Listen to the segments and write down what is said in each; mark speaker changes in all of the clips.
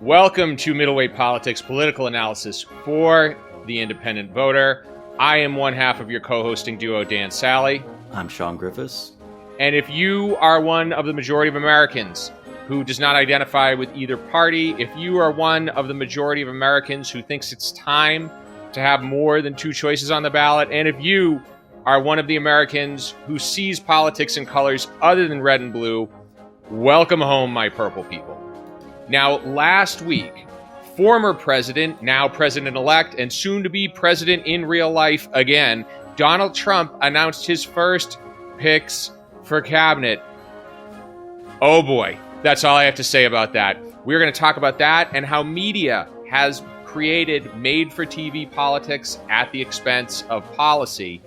Speaker 1: Welcome to Middleweight Politics, political analysis for the independent voter. I am one half of your co-hosting duo, Dan Sally.
Speaker 2: I'm Sean Griffiths.
Speaker 1: And if you are one of the majority of Americans who does not identify with either party, if you are one of the majority of Americans who thinks it's time to have more than two choices on the ballot, and if you are one of the Americans who sees politics in colors other than red and blue, welcome home, my purple people. Now, last week, former president, now president-elect, and soon-to-be president in real life again, Donald Trump announced his first picks for cabinet. Oh boy, that's all I have to say about that. We're going to talk about that and how media has created made-for-TV politics at the expense of policy.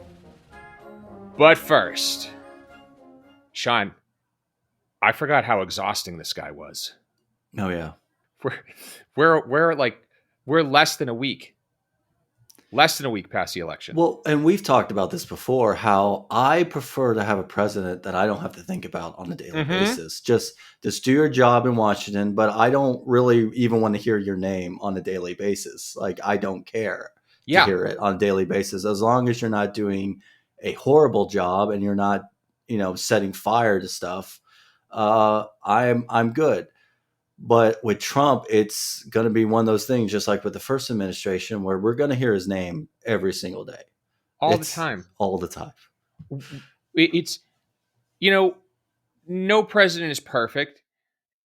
Speaker 1: But first, Sean, I forgot how exhausting this guy was.
Speaker 2: Oh yeah,
Speaker 1: we're less than a week past the election.
Speaker 2: Well, and we've talked about this before, how I prefer to have a president that I don't have to think about on a daily basis. Just do your job in Washington, but I don't really even want to hear your name on a daily basis. Like, I don't care to hear it on a daily basis, as long as you're not doing a horrible job and you're not, setting fire to stuff. I'm good. But with Trump, it's going to be one of those things, just like with the first administration, where we're going to hear his name every single day.
Speaker 1: All the time. It's, no president is perfect.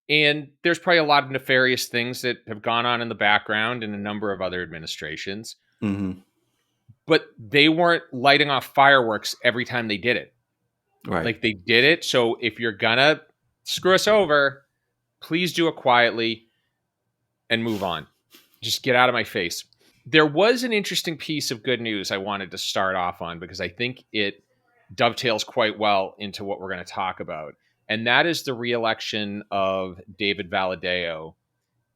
Speaker 1: And there's probably a lot of nefarious things that have gone on in the background in a number of other administrations.
Speaker 2: Mm-hmm.
Speaker 1: But they weren't lighting off fireworks every time they did it.
Speaker 2: Right.
Speaker 1: Like, they did it. So if you're going to screw us over, please do it quietly and move on. Just get out of my face. There was an interesting piece of good news I wanted to start off on because I think it dovetails quite well into what we're going to talk about. And that is the re-election of David Valadao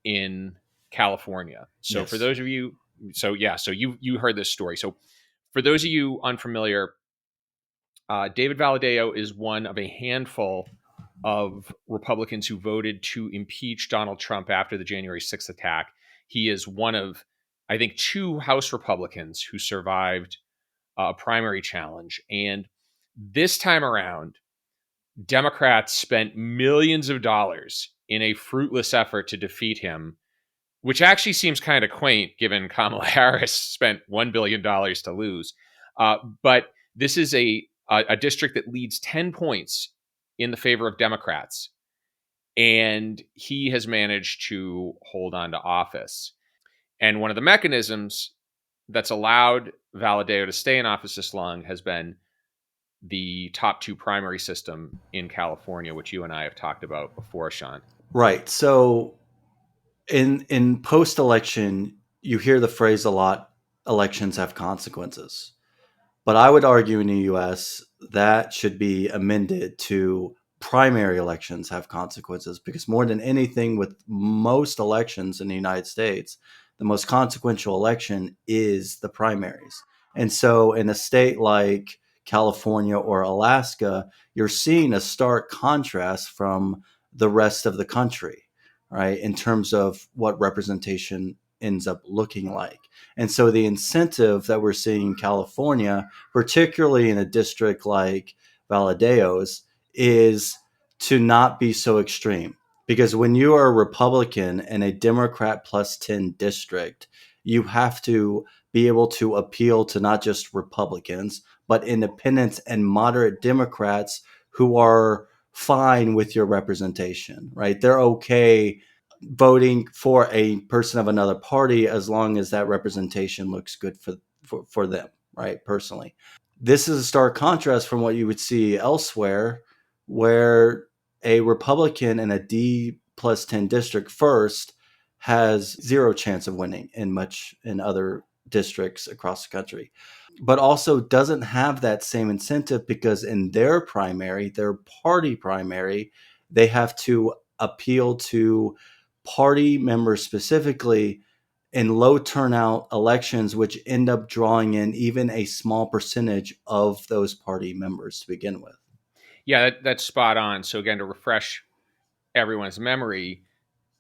Speaker 1: in California. So
Speaker 2: Yes.
Speaker 1: For those of you, so you heard this story. So for those of you unfamiliar, David Valadao is one of a handful of Republicans who voted to impeach Donald Trump after the January 6th attack. He is one of, I think, two House Republicans who survived a primary challenge. And this time around, Democrats spent millions of dollars in a fruitless effort to defeat him, which actually seems kind of quaint given Kamala Harris spent $1 billion to lose. But this is a district that leads 10 points in the favor of Democrats. And he has managed to hold on to office. And one of the mechanisms that's allowed Valadao to stay in office this long has been the top two primary system in California, which you and I have talked about before, Sean.
Speaker 2: Right. So in post-election, you hear the phrase a lot, elections have consequences. But I would argue in the U.S. that should be amended to primary elections have consequences, because more than anything with most elections in the United States, the most consequential election is the primaries. And so in a state like California or Alaska, you're seeing a stark contrast from the rest of the country, right, in terms of what representation ends up looking like. And so the incentive that we're seeing in California, particularly in a district like Valadao's, is to not be so extreme. Because when you are a Republican in a Democrat plus 10 district, you have to be able to appeal to not just Republicans, but independents and moderate Democrats who are fine with your representation, right? They're okay voting for a person of another party as long as that representation looks good for them, right? Personally. This is a stark contrast from what you would see elsewhere, where a Republican in a D plus 10 district first has zero chance of winning in other districts across the country, but also doesn't have that same incentive because in their primary, their party primary, they have to appeal to party members specifically in low turnout elections, which end up drawing in even a small percentage of those party members to begin with.
Speaker 1: Yeah, that's spot on. So again, to refresh everyone's memory,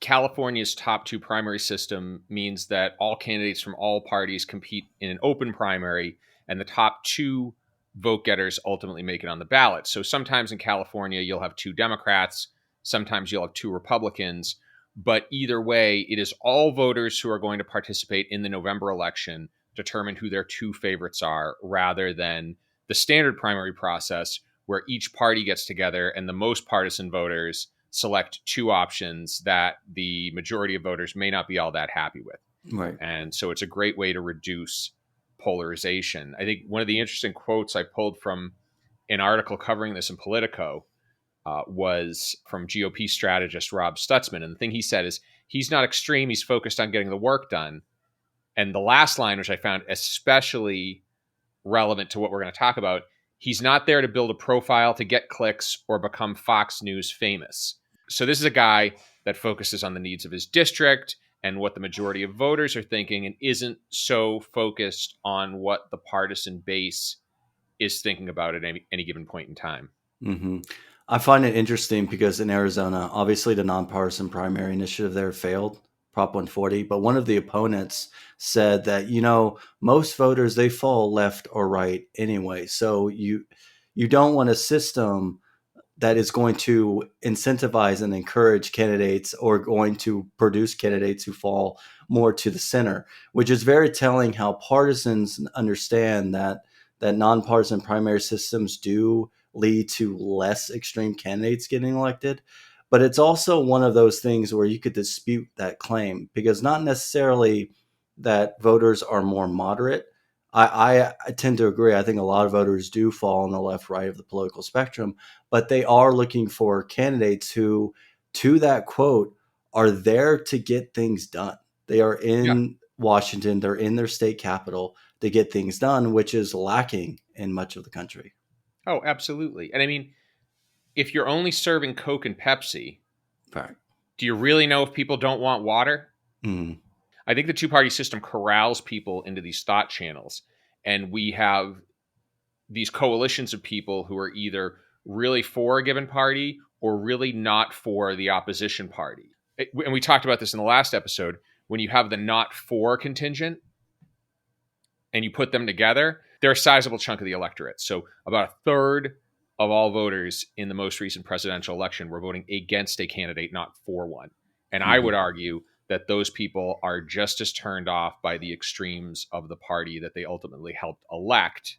Speaker 1: California's top two primary system means that all candidates from all parties compete in an open primary, and the top two vote getters ultimately make it on the ballot. So sometimes in California, you'll have two Democrats, sometimes you'll have two Republicans, but either way, it is all voters who are going to participate in the November election determine who their two favorites are, rather than the standard primary process where each party gets together and the most partisan voters select two options that the majority of voters may not be all that happy with.
Speaker 2: Right.
Speaker 1: And so it's a great way to reduce polarization. I think one of the interesting quotes I pulled from an article covering this in Politico was from GOP strategist Rob Stutzman. And the thing he said is he's not extreme, he's focused on getting the work done. And the last line, which I found especially relevant to what we're going to talk about, he's not there to build a profile to get clicks or become Fox News famous. So this is a guy that focuses on the needs of his district and what the majority of voters are thinking, and isn't so focused on what the partisan base is thinking about at any given point in time.
Speaker 2: Mm-hmm. I find it interesting because in Arizona, obviously the nonpartisan primary initiative there failed, Prop 140, but one of the opponents said that, most voters, they fall left or right anyway. So you don't want a system that is going to incentivize and encourage candidates or going to produce candidates who fall more to the center, which is very telling how partisans understand that nonpartisan primary systems do lead to less extreme candidates getting elected. But it's also one of those things where you could dispute that claim, because not necessarily that voters are more moderate. I tend to agree. I think a lot of voters do fall on the left, right of the political spectrum, but they are looking for candidates who, to that quote, are there to get things done. They are
Speaker 1: Yeah.
Speaker 2: in Washington, they're in their state capital to get things done, which is lacking in much of the country.
Speaker 1: Oh, absolutely. And I mean, if you're only serving Coke and Pepsi,
Speaker 2: Right.
Speaker 1: do you really know if people don't want water?
Speaker 2: Mm.
Speaker 1: I think the two-party system corrals people into these thought channels, and we have these coalitions of people who are either really for a given party or really not for the opposition party. And we talked about this in the last episode. When you have the not for contingent and you put them together, they're a sizable chunk of the electorate. So about a third of all voters in the most recent presidential election were voting against a candidate, not for one. And I would
Speaker 2: Mhm.
Speaker 1: argue that those people are just as turned off by the extremes of the party that they ultimately helped elect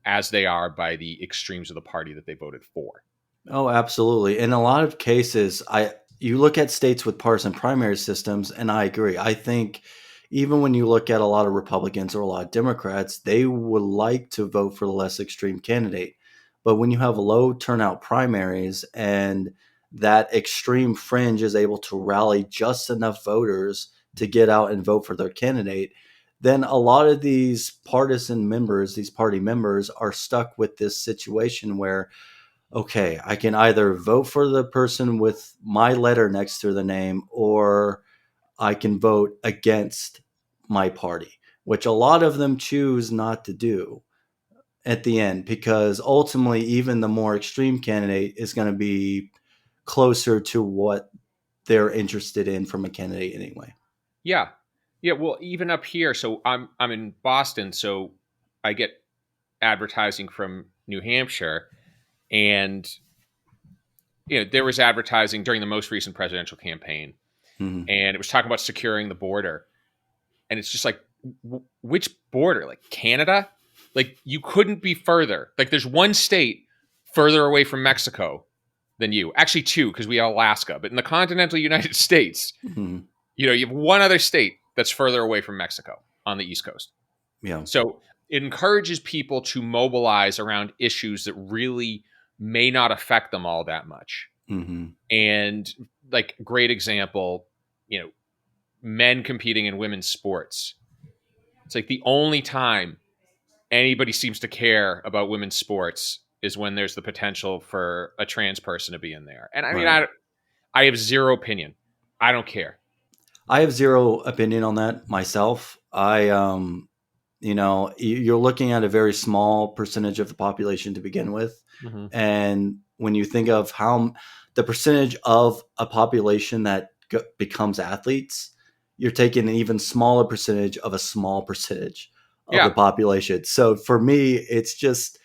Speaker 1: as they are by the extremes of the party that they voted for.
Speaker 2: Oh, absolutely. In a lot of cases, you look at states with partisan primary systems, and I agree. I think even when you look at a lot of Republicans or a lot of Democrats, they would like to vote for the less extreme candidate. But when you have low turnout primaries and that extreme fringe is able to rally just enough voters to get out and vote for their candidate, then a lot of these partisan members, these party members, are stuck with this situation where, okay, I can either vote for the person with my letter next to the name, or I can vote against my party, which a lot of them choose not to do at the end, because ultimately, even the more extreme candidate is going to be closer to what they're interested in from a candidate anyway.
Speaker 1: Yeah. Yeah, well, even up here, so I'm in Boston, so I get advertising from New Hampshire, and there was advertising during the most recent presidential campaign,
Speaker 2: Mm-hmm.
Speaker 1: and it was talking about securing the border, and it's just like, which border? Like Canada? Like, you couldn't be further. Like, there's one state further away from Mexico than you. Actually, two, because we have Alaska. But in the continental United States,
Speaker 2: Mm-hmm.
Speaker 1: you have one other state that's further away from Mexico on the East Coast.
Speaker 2: Yeah.
Speaker 1: So it encourages people to mobilize around issues that really may not affect them all that much.
Speaker 2: Mm-hmm.
Speaker 1: And like, great example, men competing in women's sports. It's like the only time anybody seems to care about women's sports is when there's the potential for a trans person to be in there. And I mean,
Speaker 2: Right.
Speaker 1: I have zero opinion. I don't care.
Speaker 2: I have zero opinion on that myself. You're looking at a very small percentage of the population to begin with.
Speaker 1: Mm-hmm.
Speaker 2: And when you think of how the percentage of a population that becomes athletes, you're taking an even smaller percentage of a small percentage of the
Speaker 1: Yeah,
Speaker 2: population. So for me, it's just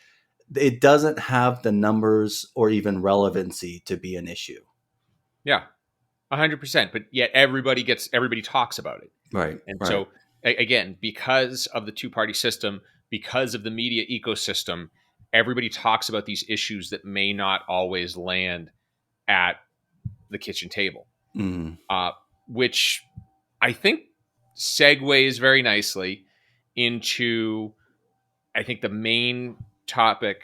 Speaker 2: it doesn't have the numbers or even relevancy to be an issue.
Speaker 1: yeah, 100%. But yet everybody talks about it.
Speaker 2: Right,
Speaker 1: And
Speaker 2: right.
Speaker 1: so, again, because of the two party system, because of the media ecosystem, everybody talks about these issues that may not always land at the kitchen table,
Speaker 2: Mm.
Speaker 1: uh, which I think segues very nicely into, I think, the main topic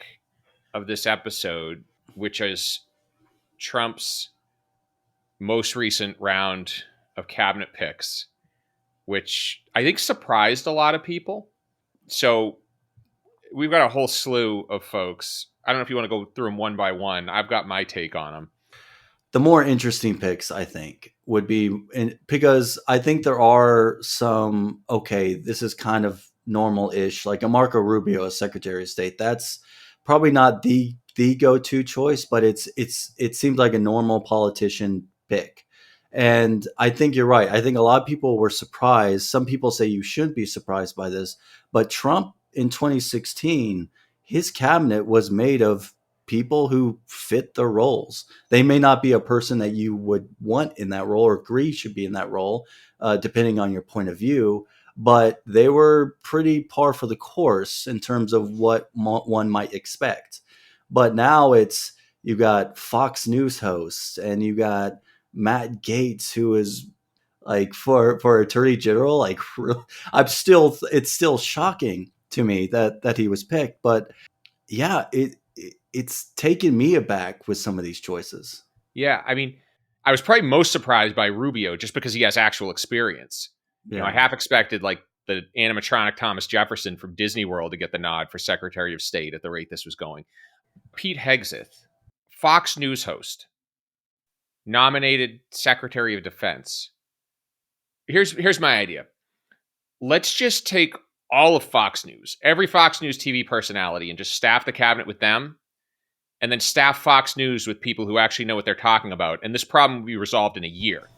Speaker 1: of this episode, which is Trump's most recent round of cabinet picks, which I think surprised a lot of people. So we've got a whole slew of folks. I don't know if you want to go through them one by one. I've got my take on them.
Speaker 2: The more interesting picks, I think, would be because I think there are some, okay, this is kind of normal ish, like a Marco Rubio as Secretary of State. That's probably not the go to choice, but it seems like a normal politician pick. And I think you're right. I think a lot of people were surprised. Some people say you shouldn't be surprised by this, but Trump in 2016, his cabinet was made of people who fit the roles. They may not be a person that you would want in that role or agree should be in that role, depending on your point of view. But they were pretty par for the course in terms of what one might expect. But now it's you got Fox News hosts and you got Matt Gaetz, who is like for Attorney General. Like I'm still, it's still shocking to me that he was picked. But yeah, it's taken me aback with some of these choices.
Speaker 1: Yeah, I mean, I was probably most surprised by Rubio just because he has actual experience. I
Speaker 2: Yeah.
Speaker 1: half expected like the animatronic Thomas Jefferson from Disney World to get the nod for Secretary of State at the rate this was going. Pete Hegseth, Fox News host, nominated Secretary of Defense. Here's my idea. Let's just take all of Fox News, every Fox News TV personality, and just staff the cabinet with them, and then staff Fox News with people who actually know what they're talking about. And this problem will be resolved in a year.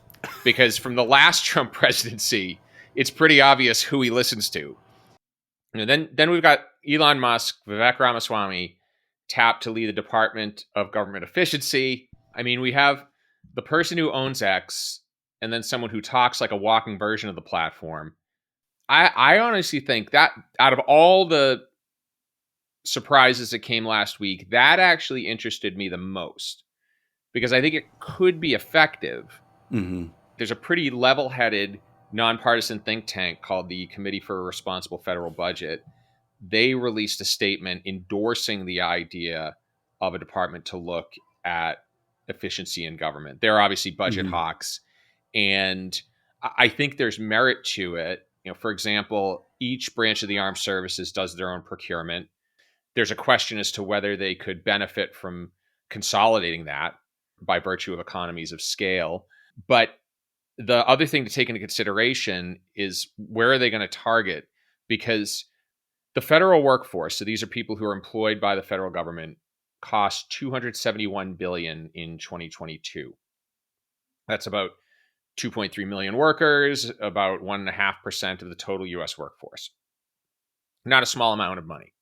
Speaker 1: Because from the last Trump presidency, it's pretty obvious who he listens to. Then we've got Elon Musk, Vivek Ramaswamy, tapped to lead the Department of Government Efficiency. I mean, we have the person who owns X, and then someone who talks like a walking version of the platform. I honestly think that out of all the surprises that came last week, that actually interested me the most because I think it could be effective.
Speaker 2: Mm-hmm.
Speaker 1: There's a pretty level headed, nonpartisan think tank called the Committee for a Responsible Federal Budget. They released a statement endorsing the idea of a department to look at efficiency in government. They're obviously budget
Speaker 2: Mm-hmm.
Speaker 1: hawks, and I think there's merit to it. For example, each branch of the armed services does their own procurement. There's a question as to whether they could benefit from consolidating that by virtue of economies of scale. But the other thing to take into consideration is where are they going to target? Because the federal workforce, so these are people who are employed by the federal government, cost $271 billion in 2022. That's about 2.3 million workers, about 1.5% of the total US workforce. Not a small amount of money.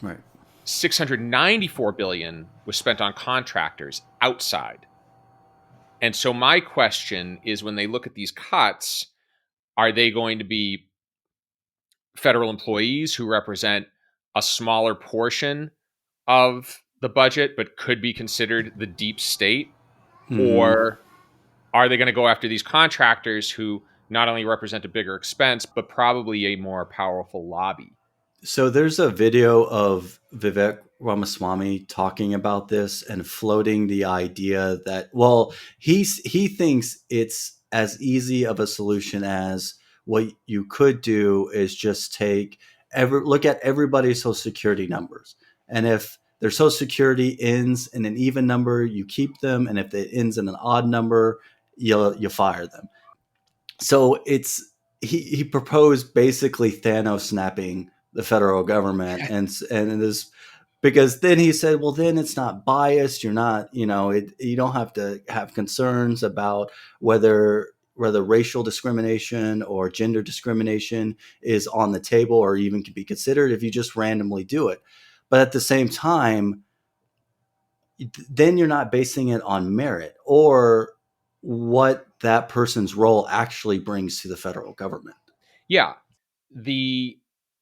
Speaker 2: Right.
Speaker 1: 694 billion was spent on contractors outside. And so my question is when they look at these cuts, are they going to be federal employees who represent a smaller portion of the budget but could be considered the deep state?
Speaker 2: Mm-hmm.
Speaker 1: Or are they going to go after these contractors who not only represent a bigger expense but probably a more powerful lobby?
Speaker 2: So there's a video of Vivek Ramaswamy talking about this and floating the idea that, well, he thinks it's as easy of a solution as what you could do is just look at everybody's social security numbers, and if their social security ends in an even number, you keep them, and if it ends in an odd number, you fire them. So he proposed basically Thanos snapping the federal government, and this because then he said, well, then it's not biased. You're not, you don't have to have concerns about whether racial discrimination or gender discrimination is on the table or even can be considered if you just randomly do it. But at the same time, then you're not basing it on merit or what that person's role actually brings to the federal government.
Speaker 1: Yeah. The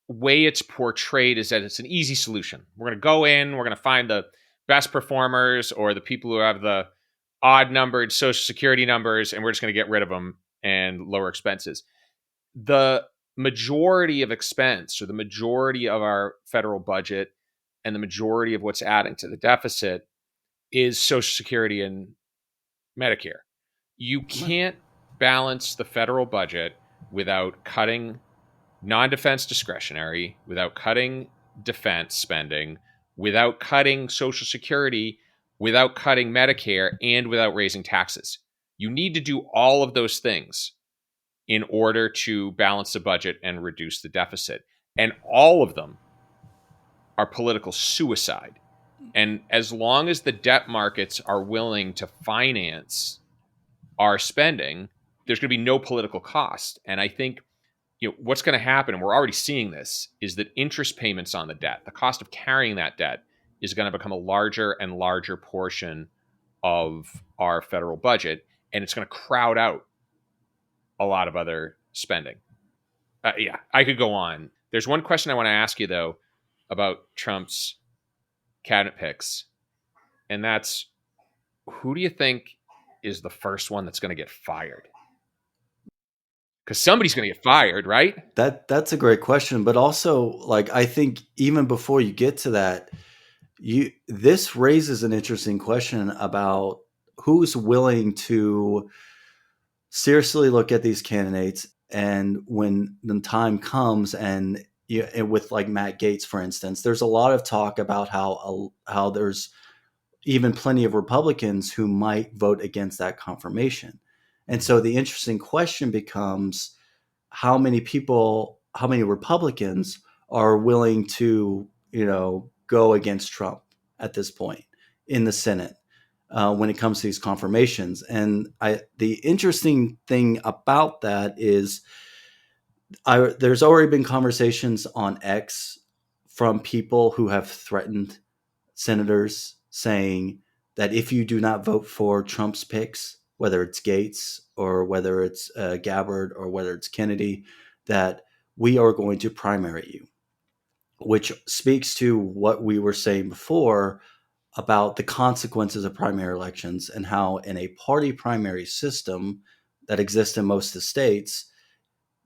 Speaker 1: way it's portrayed is that it's an easy solution. We're going to go in, we're going to find the best performers or the people who have the odd numbered social security numbers, and we're just going to get rid of them and lower expenses. The majority of expense, or the majority of our federal budget, and the majority of what's adding to the deficit is social security and Medicare. You can't balance the federal budget without cutting non-defense discretionary, without cutting defense spending, without cutting social security, without cutting Medicare, and without raising taxes. You need to do all of those things in order to balance the budget and reduce the deficit. And all of them are political suicide. And as long as the debt markets are willing to finance our spending, there's going to be no political cost. And I think what's going to happen, and we're already seeing this, is that interest payments on the debt, the cost of carrying that debt, is going to become a larger and larger portion of our federal budget, and it's going to crowd out a lot of other spending. Yeah, I could go on. There's one question I want to ask you, though, about Trump's cabinet picks, and that's, who do you think is the first one that's going to get fired? Because somebody's going to get fired, right?
Speaker 2: That's a great question, but also, like, I think even before you get to that, this raises an interesting question about who's willing to seriously look at these candidates, and when the time comes, and with like Matt Gaetz, for instance, there's a lot of talk about how there's even plenty of Republicans who might vote against that confirmation. And so the interesting question becomes, how many Republicans are willing to, go against Trump at this point in the Senate when it comes to these confirmations. And the interesting thing about that is, there's already been conversations on X from people who have threatened senators, saying that if you do not vote for Trump's picks, whether it's Gates or whether it's Gabbard or whether it's Kennedy, that we are going to primary you, which speaks to what we were saying before about the consequences of primary elections, and how in a party primary system that exists in most of the states,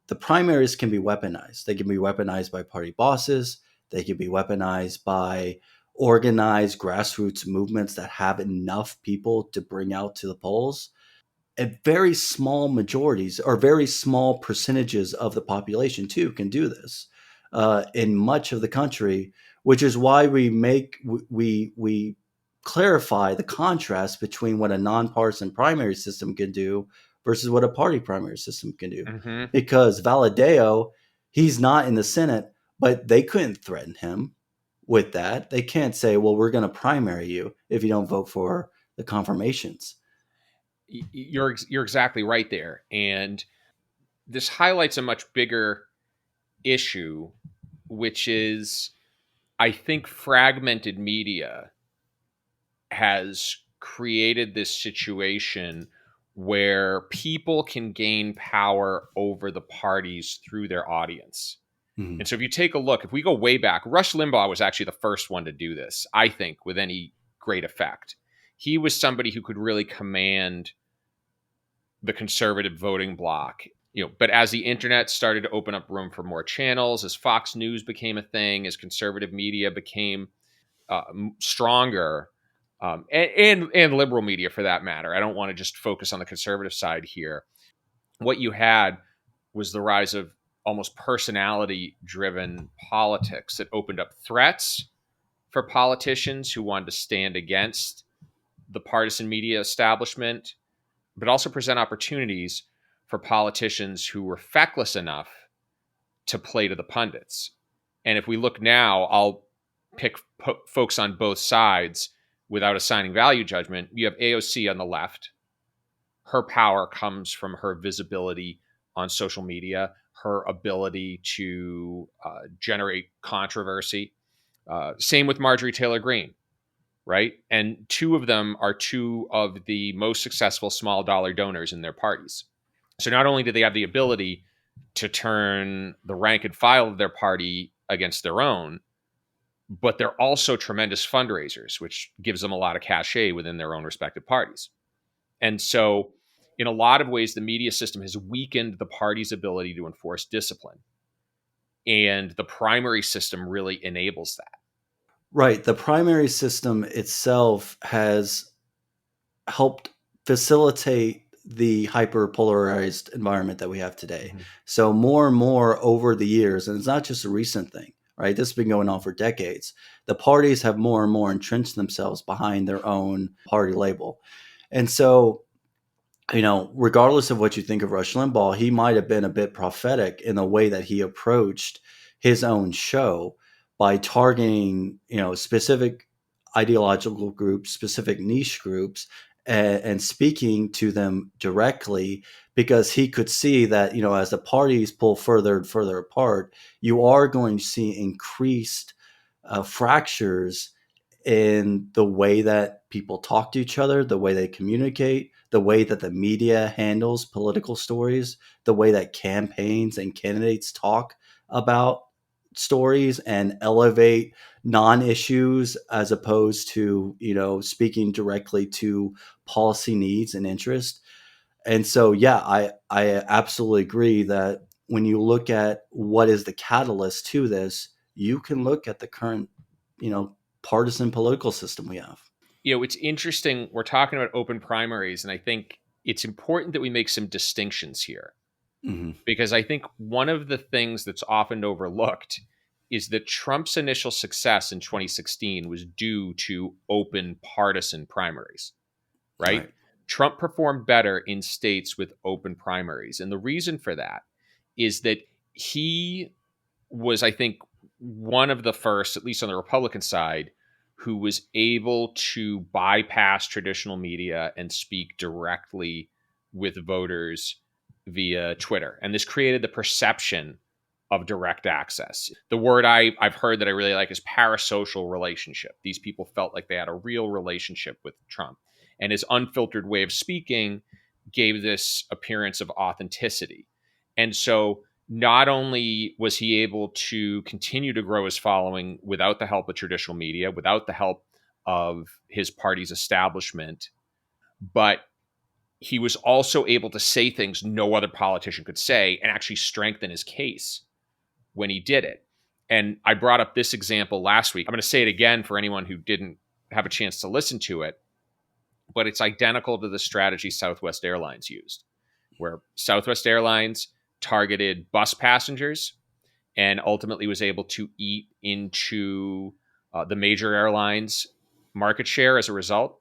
Speaker 2: the primaries can be weaponized. They can be weaponized by party bosses. They can be weaponized by organized grassroots movements that have enough people to bring out to the polls. And very small majorities, or very small percentages of the population too, can do this in much of the country, which is why we clarify the contrast between what a nonpartisan primary system can do versus what a party primary system can do.
Speaker 1: Mm-hmm.
Speaker 2: Because Valadeo, he's not in the Senate, but they couldn't threaten him with that. They can't say, well, we're going to primary you if you don't vote for the confirmations.
Speaker 1: You're exactly right there, and this highlights a much bigger issue, which is, I think, fragmented media has created this situation where people can gain power over the parties through their audience.
Speaker 2: Mm-hmm.
Speaker 1: And so if you take a look, if we go way back, Rush Limbaugh was actually the first one to do this, I think, with any great effect. He was somebody who could really command the conservative voting bloc. But as the internet started to open up room for more channels, as Fox News became a thing, as conservative media became stronger, and liberal media for that matter, I don't want to just focus on the conservative side here. What you had was the rise of almost personality-driven politics that opened up threats for politicians who wanted to stand against the partisan media establishment, but also present opportunities for politicians who were feckless enough to play to the pundits. And if we look now, I'll pick folks on both sides without assigning value judgment. You have AOC on the left. Her power comes from her visibility on social media, her ability to generate controversy. Same with Marjorie Taylor Greene, right? And two of them are two of the most successful small dollar donors in their parties. So not only do they have the ability to turn the rank and file of their party against their own, but they're also tremendous fundraisers, which gives them a lot of cachet within their own respective parties. And so, in a lot of ways, the media system has weakened the party's ability to enforce discipline. And the primary system really enables that.
Speaker 2: Right. The primary system itself has helped facilitate the hyper-polarized environment that we have today.
Speaker 1: Mhm.
Speaker 2: So more and more over the years, and it's not just a recent thing, right? This has been going on for decades. The parties have more and more entrenched themselves behind their own party label. And so, regardless of what you think of Rush Limbaugh, he might have been a bit prophetic in the way that he approached his own show by targeting, specific ideological groups, specific niche groups, and speaking to them directly, because he could see that, as the parties pull further and further apart, you are going to see increased fractures in the way that people talk to each other, the way they communicate, the way that the media handles political stories, the way that campaigns and candidates talk about stories and elevate non-issues as opposed to, speaking directly to policy needs and interest. And so, yeah, I absolutely agree that when you look at what is the catalyst to this, you can look at the current, partisan political system we have.
Speaker 1: It's interesting. We're talking about open primaries, and I think it's important that we make some distinctions here,
Speaker 2: Hmm.
Speaker 1: because I think one of the things that's often overlooked is that Trump's initial success in 2016 was due to open partisan primaries, right?
Speaker 2: Right.
Speaker 1: Trump performed better in states with open primaries. And the reason for that is that he was, I think, one of the first, at least on the Republican side, who was able to bypass traditional media and speak directly with voters via Twitter. And this created the perception of direct access. The word I've heard that I really like is parasocial relationship. These people felt like they had a real relationship with Trump. And his unfiltered way of speaking gave this appearance of authenticity. And so not only was he able to continue to grow his following without the help of traditional media, without the help of his party's establishment, but he was also able to say things no other politician could say and actually strengthen his case when he did it. And I brought up this example last week. I'm going to say it again for anyone who didn't have a chance to listen to it, but it's identical to the strategy Southwest Airlines used, where Southwest Airlines targeted bus passengers and ultimately was able to eat into the major airlines' market share as a result.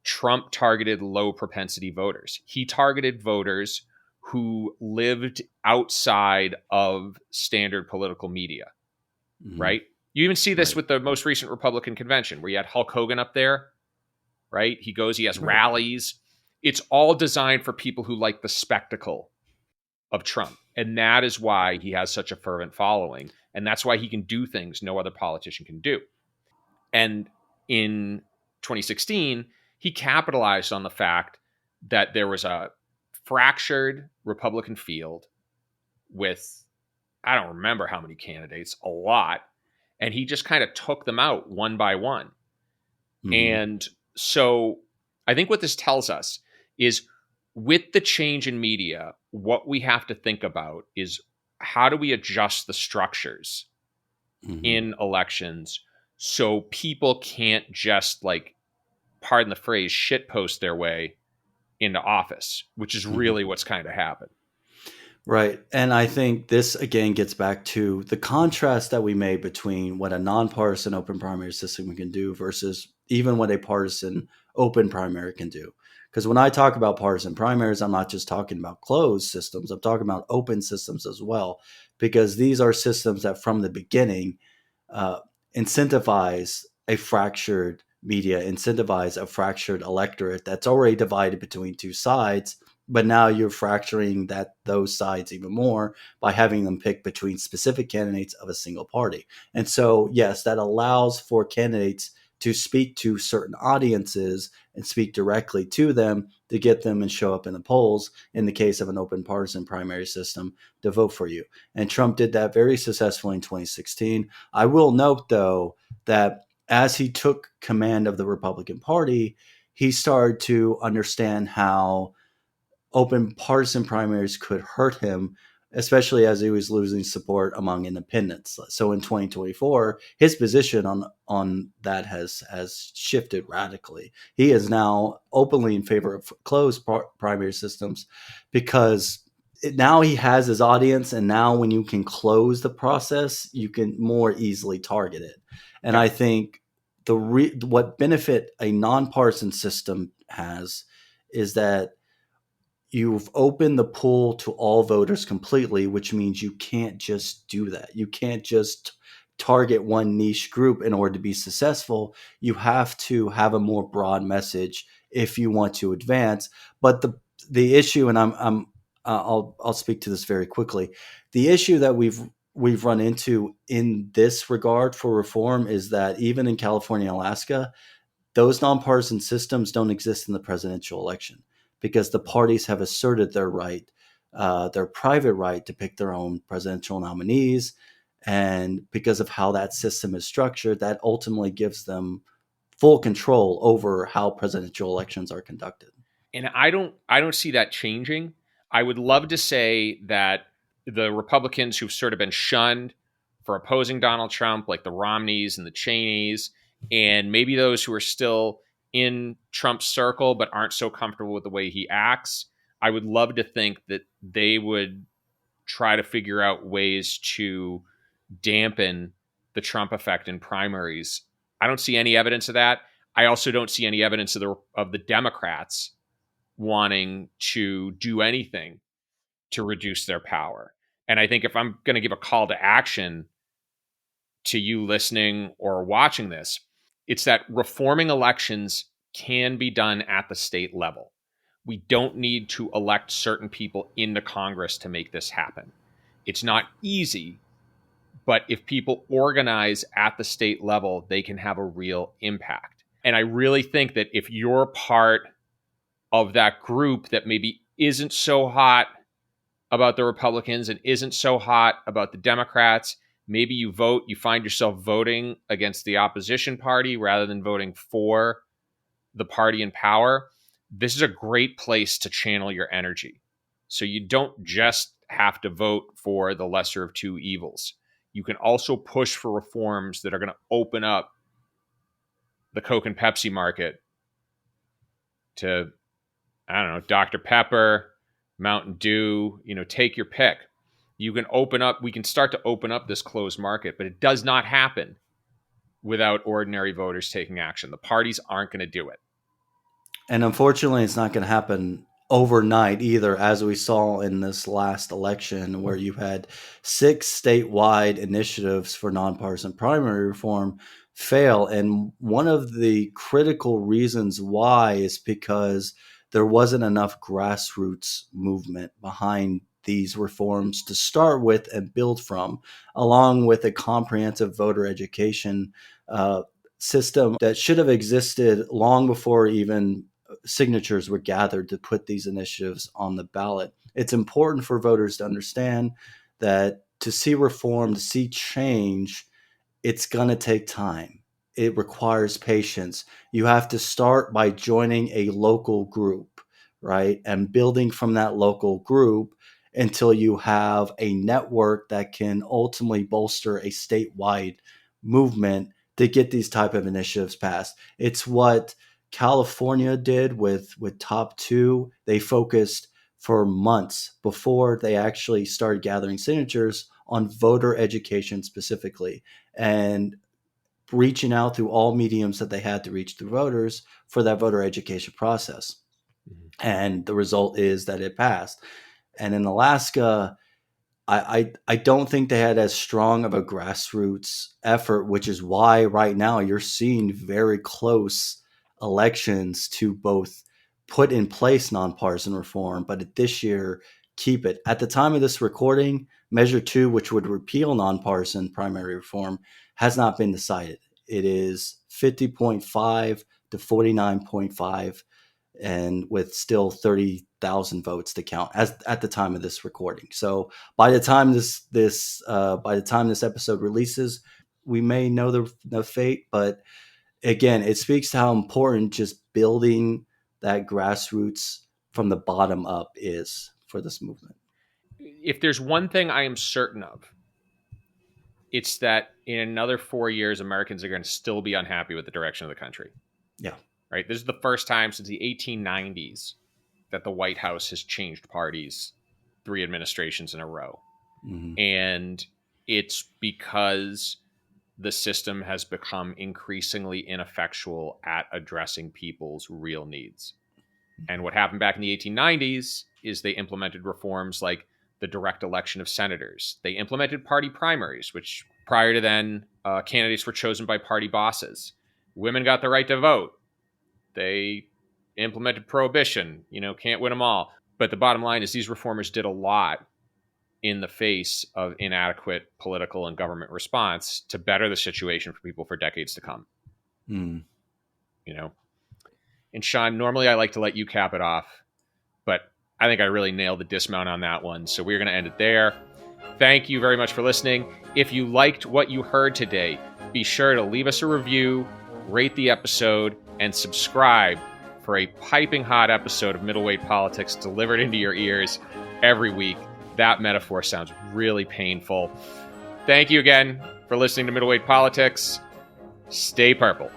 Speaker 1: Trump targeted low propensity voters. He targeted voters who lived outside of standard political media,
Speaker 2: Hmm.
Speaker 1: right? You even see this
Speaker 2: Right.
Speaker 1: with the most recent Republican convention where you had Hulk Hogan up there, right? He has
Speaker 2: Right.
Speaker 1: rallies. It's all designed for people who like the spectacle of Trump. And that is why he has such a fervent following. And that's why he can do things no other politician can do. And in 2016, he capitalized on the fact that there was a fractured Republican field with, I don't remember how many candidates, a lot. And he just kind of took them out one by one.
Speaker 2: Hmm.
Speaker 1: And so I think what this tells us is, with the change in media, what we have to think about is how do we adjust the structures
Speaker 2: Hmm.
Speaker 1: in elections so people can't just, like, pardon the phrase, shitpost their way into office, which is
Speaker 2: Hmm.
Speaker 1: really what's kind of happened.
Speaker 2: Right. And I think this again gets back to the contrast that we made between what a nonpartisan open primary system can do versus even what a partisan open primary can do. Because when I talk about partisan primaries, I'm not just talking about closed systems, I'm talking about open systems as well, because these are systems that from the beginning, uh, incentivize a fractured media, incentivize a fractured electorate that's already divided between two sides. But now you're fracturing those sides even more by having them pick between specific candidates of a single party. And so, yes, that allows for candidates to speak to certain audiences and speak directly to them to get them and show up in the polls in the case of an open partisan primary system to vote for you. And Trump did that very successfully in 2016. I will note, though, that as he took command of the Republican Party, he started to understand how open partisan primaries could hurt him, especially as he was losing support among independents. So in 2024, his position on that has shifted radically. He is now openly in favor of closed primary systems because now he has his audience, and now when you can close the process, you can more easily target it. And
Speaker 1: Yeah.
Speaker 2: I think what benefit a nonpartisan system has is that you've opened the pool to all voters completely, which means you can't just do that. You can't just target one niche group in order to be successful. You have to have a more broad message if you want to advance. But the issue, and I'll speak to this very quickly. The issue that we've run into in this regard for reform is that even in California and Alaska, those nonpartisan systems don't exist in the presidential election because the parties have asserted their right, their private right to pick their own presidential nominees. And because of how that system is structured, that ultimately gives them full control over how presidential elections are conducted.
Speaker 1: And I don't see that changing. I would love to say that the Republicans who've sort of been shunned for opposing Donald Trump, like the Romneys and the Cheneys, and maybe those who are still in Trump's circle but aren't so comfortable with the way he acts, I would love to think that they would try to figure out ways to dampen the Trump effect in primaries. I don't see any evidence of that. I also don't see any evidence of the Democrats wanting to do anything to reduce their power. And I think if I'm going to give a call to action to you listening or watching this, it's that reforming elections can be done at the state level. We don't need to elect certain people into Congress to make this happen. It's not easy, but if people organize at the state level, they can have a real impact. And I really think that if you're part of that group that maybe isn't so hot about the Republicans and isn't so hot about the Democrats, maybe you find yourself voting against the opposition party rather than voting for the party in power. This is a great place to channel your energy. So you don't just have to vote for the lesser of two evils. You can also push for reforms that are going to open up the Coke and Pepsi market to, I don't know, Dr. Pepper, Mountain Dew, take your pick. We can start to open up this closed market, but it does not happen without ordinary voters taking action. The parties aren't going to do it.
Speaker 2: And unfortunately, it's not going to happen overnight either, as we saw in this last election, where you had 6 statewide initiatives for nonpartisan primary reform fail. And one of the critical reasons why is because there wasn't enough grassroots movement behind these reforms to start with and build from, along with a comprehensive voter education system that should have existed long before even signatures were gathered to put these initiatives on the ballot. It's important for voters to understand that to see reform, to see change, it's going to take time. It requires patience. You have to start by joining a local group, right? And building from that local group until you have a network that can ultimately bolster a statewide movement to get these type of initiatives passed. It's what California did with Top Two. They focused for months before they actually started gathering signatures on voter education specifically and reaching out through all mediums that they had to reach the voters for that voter education process.
Speaker 1: Mhm.
Speaker 2: And the result is that it passed. And in Alaska, I don't think they had as strong of a grassroots effort, which is why right now you're seeing very close elections to both put in place nonpartisan reform, but this year keep it. At the time of this recording, Measure 2, which would repeal nonpartisan primary reform, has not been decided. It is 50.5 to 49.5, and with still 30,000 votes to count as at the time of this recording. So by the time this episode releases, we may know the fate. But again, it speaks to how important just building that grassroots from the bottom up is for this movement.
Speaker 1: If there's one thing I am certain of, it's that in another 4 years, Americans are going to still be unhappy with the direction of the country.
Speaker 2: Yeah.
Speaker 1: Right. This is the first time since the 1890s that the White House has changed parties 3 administrations in a row.
Speaker 2: Mm-hmm.
Speaker 1: And it's because the system has become increasingly ineffectual at addressing people's real needs. And what happened back in the 1890s is they implemented reforms like the direct election of senators. They implemented party primaries, which prior to then, candidates were chosen by party bosses. Women got the right to vote. They implemented prohibition, can't win them all. But the bottom line is these reformers did a lot in the face of inadequate political and government response to better the situation for people for decades to come.
Speaker 2: Mm.
Speaker 1: And Sean, normally I like to let you cap it off, but I think I really nailed the dismount on that one. So we're going to end it there. Thank you very much for listening. If you liked what you heard today, be sure to leave us a review, rate the episode, and subscribe for a piping hot episode of Middleweight Politics delivered into your ears every week. That metaphor sounds really painful. Thank you again for listening to Middleweight Politics. Stay purple.